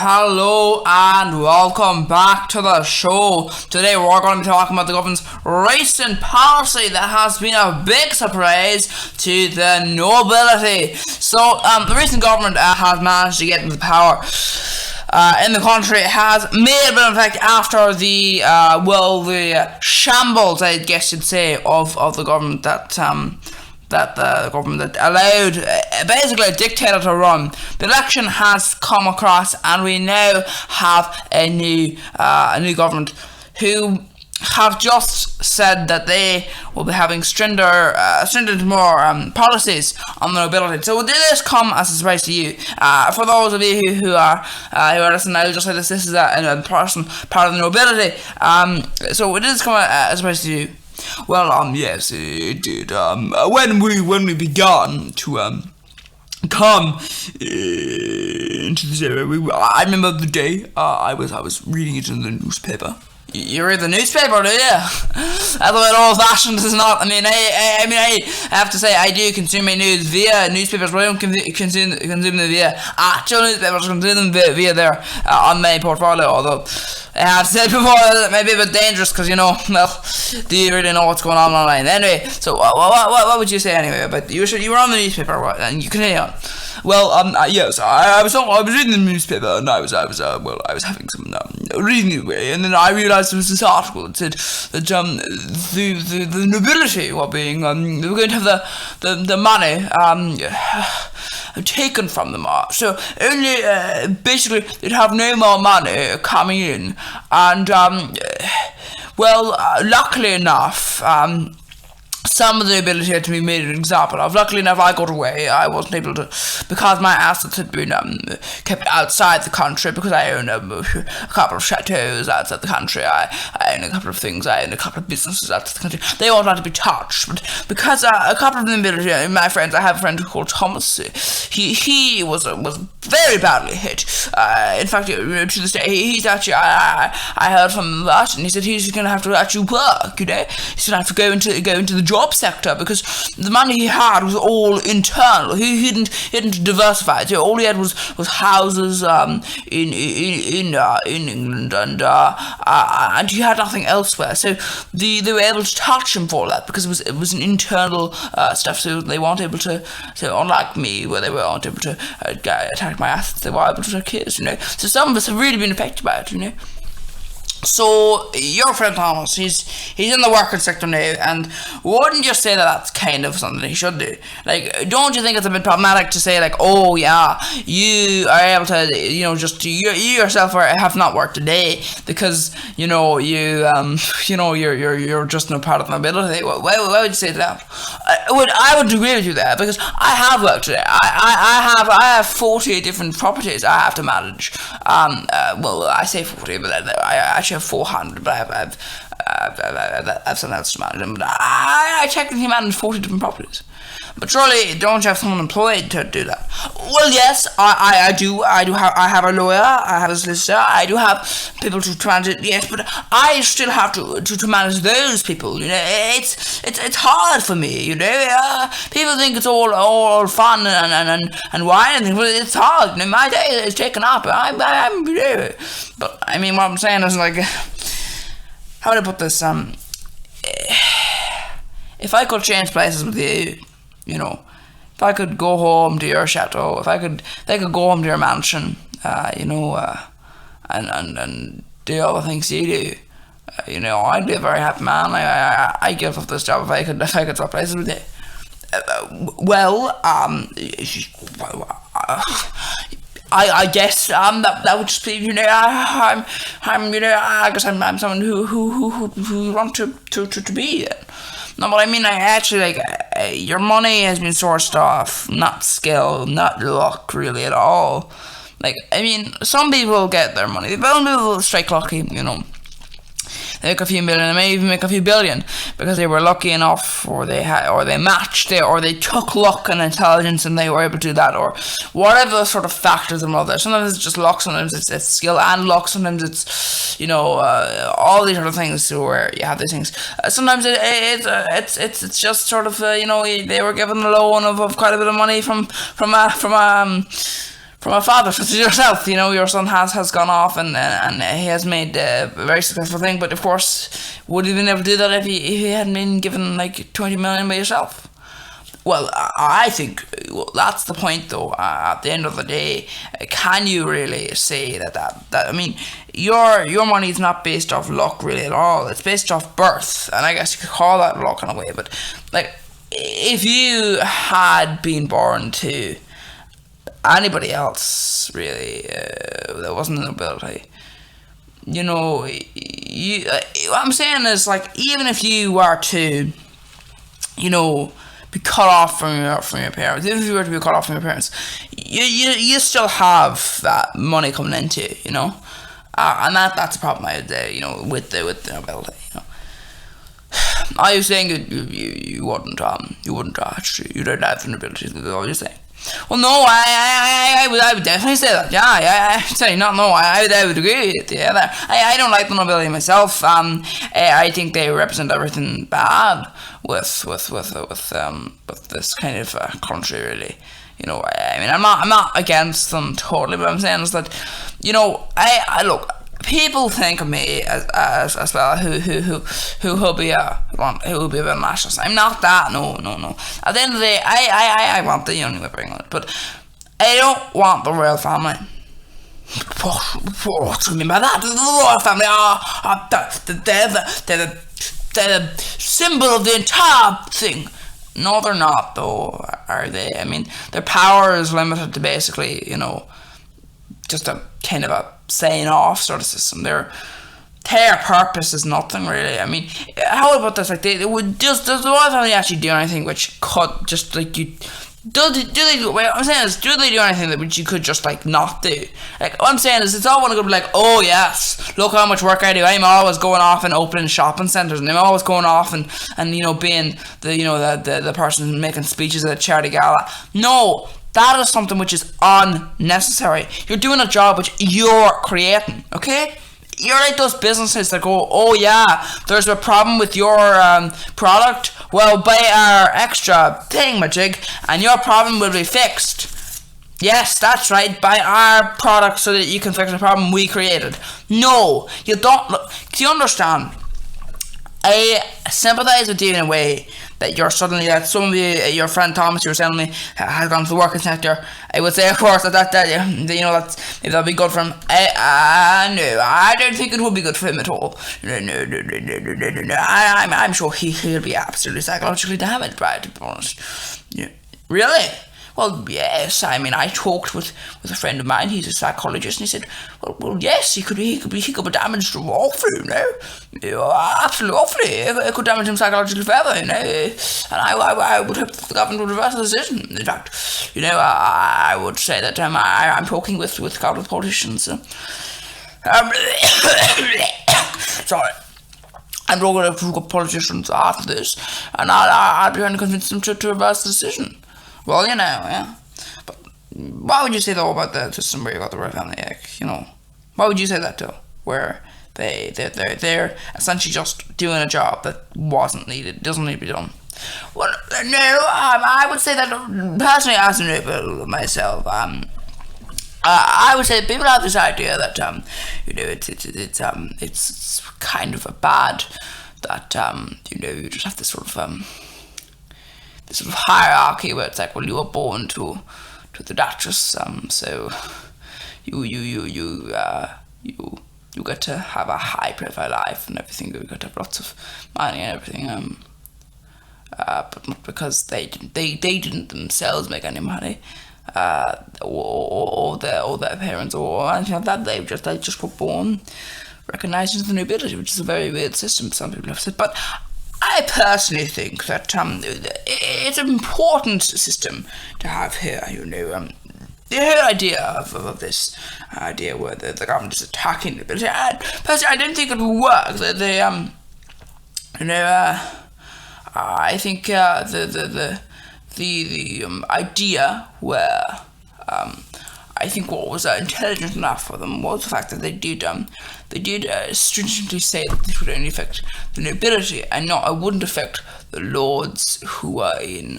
Hello and welcome back to the show. Today we're going to be talking about the government's recent policy that has been a big surprise to the nobility. So the recent government has managed to get into power in the country. It has made a bit of effect after the shambles, I guess you'd say, of the government that allowed basically a dictator to run. The election has come across, and we now have a new government who have just said that they will be having stringent more policies on the nobility. So did this come as a surprise to you? For those of you who are listening, I'll just say this is a important part of the nobility. So did this come as a surprise to you? Well, yes, it did. When we began to come into this area, I remember the day I was reading it in the newspaper. You read the newspaper, do you? I thought old-fashioned is not. I mean, I have to say I do consume my news via newspapers, but I don't consume them via actual newspapers. I consume them via there on my portfolio. Although I have said before that it may be a bit dangerous because do you really know what's going on online? Anyway, so what would you say anyway? But you were on the newspaper, and you continue on. Well, yes, I was reading the newspaper, and I was having some reading anyway, and then I realized there was this article that said that the nobility were going to have the money taken from them. So only basically they'd have no more money coming in, and luckily enough, some of the ability had to be made an example of. Luckily enough, I got away. I wasn't able to, because my assets had been kept outside the country, because I own a couple of chateaus outside the country. I own a couple of things. I own a couple of businesses outside the country. They weren't allowed to be touched. But because a couple of the ability, my friends, I have a friend called Thomas. He was very badly hit. In fact, to this day, he's actually, I heard from him that, and he said he's going to have to actually work, He's going to have to go into the job sector, because the money he had was all internal. He didn't diversify. So all he had was houses in England, and he had nothing elsewhere. So they were able to touch him for that, because it was an internal stuff. So they weren't able to. So unlike me, where they weren't able to attack my assets, they were able to attack his. So some of us have really been affected by it. So your friend Thomas, he's in the working sector now, and wouldn't you say that that's kind of something he should do? Like, don't you think it's a bit problematic to say, like, oh yeah, you are able to, you yourself have not worked a day because you're just no part of the nobility? Why would you say that? I would agree with you there, because I have worked today. I have 40 different properties I have to manage. I say 40, but I actually have 400, but I've something else to manage them. But I technically manage 40 different properties. But surely, don't you have someone employed to do that? Well, yes, I do. I have a lawyer. I have a solicitor. I do have people to manage it. Yes, but I still have to manage those people. It's hard for me. People think it's all fun and wine and things, but it's hard. My day is taken up. But I mean, what I'm saying is, like, how would I put this? If I could change places with you. If I could go home to your chateau, if they could go home to your mansion, and do all the things you do, I'd be a very happy man. I give up this job if I could swap places with you. I guess that would just be I guess I'm someone who want to be. No, but I mean, your money has been sourced off, not skill, not luck, really, at all. Like, I mean, some people get their money. Some people strike lucky, They make a few million, they may even make a few billion, because they were lucky enough, or they matched it, or they took luck and intelligence and they were able to do that, or whatever sort of factors involved there. Sometimes it's just luck, sometimes it's skill and luck, sometimes it's all these other things where you have these things. Sometimes it's just sort of they were given a loan of quite a bit of money from from a father, such as yourself. You know, your son has gone off and he has made a very successful thing. But of course, would he been able to do that if he hadn't been given like 20 million by yourself? Well, I think that's the point, though. At the end of the day, can you really say that I mean, your money is not based off luck really at all. It's based off birth, and I guess you could call that luck in a way. But like, if you had been born to anybody else, really, that wasn't an ability, you know, what I'm saying is, like, even if you were to, you know, be cut off from your parents, even if you were to be cut off from your parents, you still have that money coming into you, you know, and that's a problem I would, you know, with the ability, you know. Are you saying you wouldn't actually, you don't have an ability? Is what you're saying? Well, no, I would definitely say that. Yeah, sorry, not no. I would agree with you. Yeah, I don't like the nobility myself. I think they represent everything bad with this kind of country, really. You know, I mean, I'm not against them totally, but I'm saying is that, you know, I look. People think of me as well who will be a bit nationalist. I'm not that. No. At the end of the day, I want the Union of England, but I don't want the royal family. What do you mean by that? The royal family they're the symbol of the entire thing. No, they're not, though, are they? I mean, their power is limited to basically, you know, just a kind of a saying off sort of system. Their purpose is nothing really. I mean, how about this? Like, they would just, does the royal family actually do anything which could just like you? Do they do? What I'm saying is, do they do anything that which you could just like not do? Like, what I'm saying is, it's all want to be like, oh yes, look how much work I do. I'm always going off and opening shopping centres, and I'm always going off and you know, being the, you know, the person making speeches at a charity gala. No. That is something which is unnecessary. You're doing a job which you're creating, okay? You're like those businesses that go, oh yeah, there's a problem with your product. Well, buy our extra thingamajig and your problem will be fixed. Yes, that's right, buy our product so that you can fix the problem we created. No, you don't. Look, do you understand? I sympathise with you in a way that you're suddenly, that some of you, your friend Thomas, you were telling me, has gone to the working sector. I would say, of course, that you know, that's, if that'd be good for him. No, I don't think it would be good for him at all. No. I'm sure he'll be absolutely psychologically damaged by it, to be honest. Yeah. Really? Well, yes. I mean, I talked with a friend of mine. He's a psychologist, and he said, "Well, yes, he could be damaged awfully, you know, absolutely awfully. It could damage him psychologically forever, you know. And I would hope the government would reverse the decision. In fact, you know, I would say that I'm talking with politicians. Sorry, I'm talking to politicians after this, and I'll be trying to convince them to reverse the decision." Well, you know, yeah. But why would you say though about the system where you got the royal family? Like, you know, why would you say that though? Where they're essentially just doing a job that wasn't needed, doesn't need to be done. Well, no, I would say that personally, as a noble myself, I would say people have this idea that you know, it's kind of a bad that you know, you just have this sort of hierarchy where it's like, well, you were born to the Duchess, so you get to have a high profile life and everything. You get to have lots of money and everything. But not because they didn't themselves make any money, or their parents or anything like that. They just were born recognized as the nobility, which is a very weird system. Some people have said, but I personally think that it's an important system to have here. You know, the whole idea of this idea where the government is attacking the nobility. Personally, I don't think it will work. You know, I think the idea where I think what was intelligent enough for them was the fact that they did stringently say that this would only affect the nobility and not, it wouldn't affect the lords who were in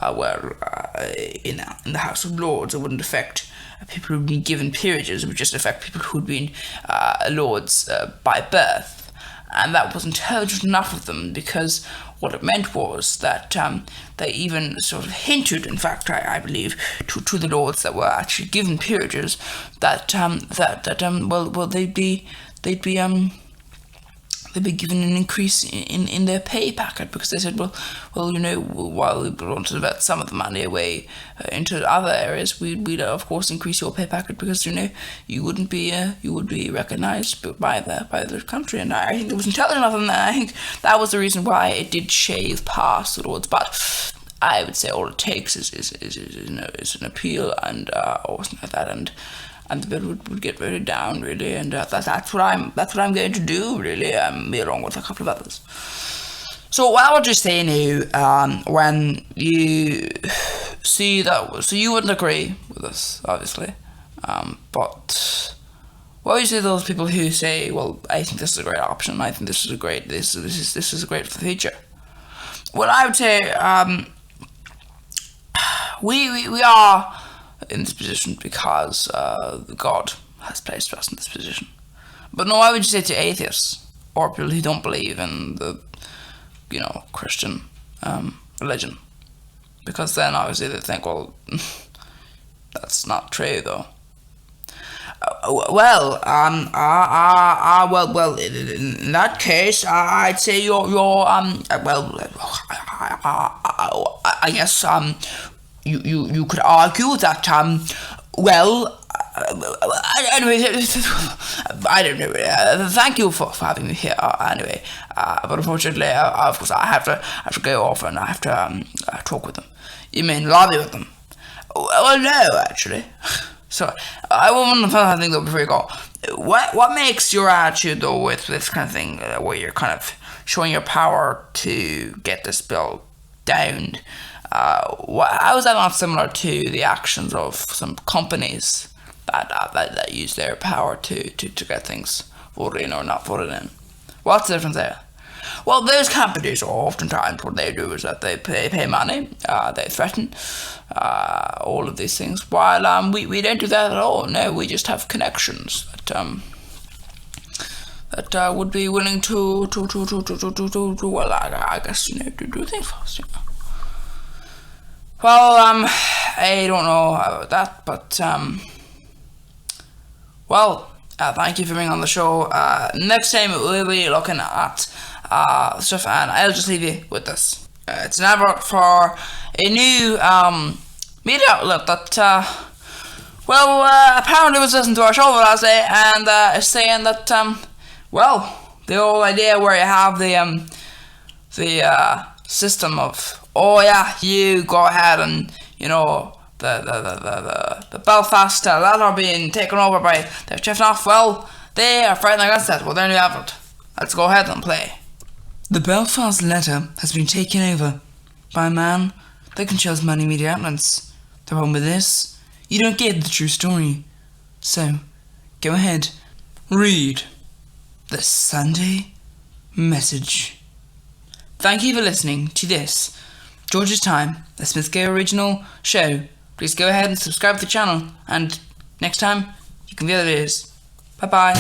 were in the House of Lords. It wouldn't affect people who'd been given peerages. It would just affect people who'd been lords by birth. And that was intelligent enough of them, because what it meant was that they even sort of hinted, in fact, I believe, to the lords that were actually given peerages, that they'd be given an increase in their pay packet, because they said, well, while we want to divert some of the money away into other areas, we'd of course increase your pay packet, because you would be recognised by the country. And I think it was intelligent of them, and I think that was the reason why it did shave past the Lords. But I would say all it takes is an appeal and or something like that, and the bill would get voted down, really, and that's what I'm going to do, really, me along with a couple of others. So what would you say now, when you see that? So you wouldn't agree with this, obviously, but what would you say to those people who say, well, I think this is a great option, I think this is great for the future? Well, I would say we are in this position because God has placed us in this position. But no, I would say to atheists or people who don't believe in the Christian religion, because then obviously they think, well, that's not true though. Well, in that case, I'd say I guess you could argue that anyway, I don't know. Thank you for having me here. Anyway, but unfortunately, of course, I have to go off and I have to talk with them. You mean lobby with them? Well, no, actually. So I want to find something though before you go. What makes your attitude though with this kind of thing, where you're kind of showing your power to get this bill down? How is that not similar to the actions of some companies that use their power to get things voted in or not voted in? What's the difference there? Well, those companies, oftentimes what they do is that they pay money, they threaten all of these things, while we don't do that at all. No, we just have connections that would be willing to well, I guess, to do things for us, Well, I don't know about that, but thank you for being on the show. Next time we'll be looking at stuff, and I'll just leave you with this. It's an advert for a new media outlet that apparently was listening to our show last day, and is saying that the whole idea where you have the system of, you go ahead and the Belfast that are being taken over by the Chief Off, well, they are fighting against that. Well, they're new effort. Let's go ahead and play. The Belfast letter has been taken over by a man that controls many media outlets. The problem with this, you don't get the true story. So, go ahead, read the Sunday Message. Thank you for listening to this George's Time, the Smithscale original show. Please go ahead and subscribe to the channel, and next time, you can be other videos. Bye bye.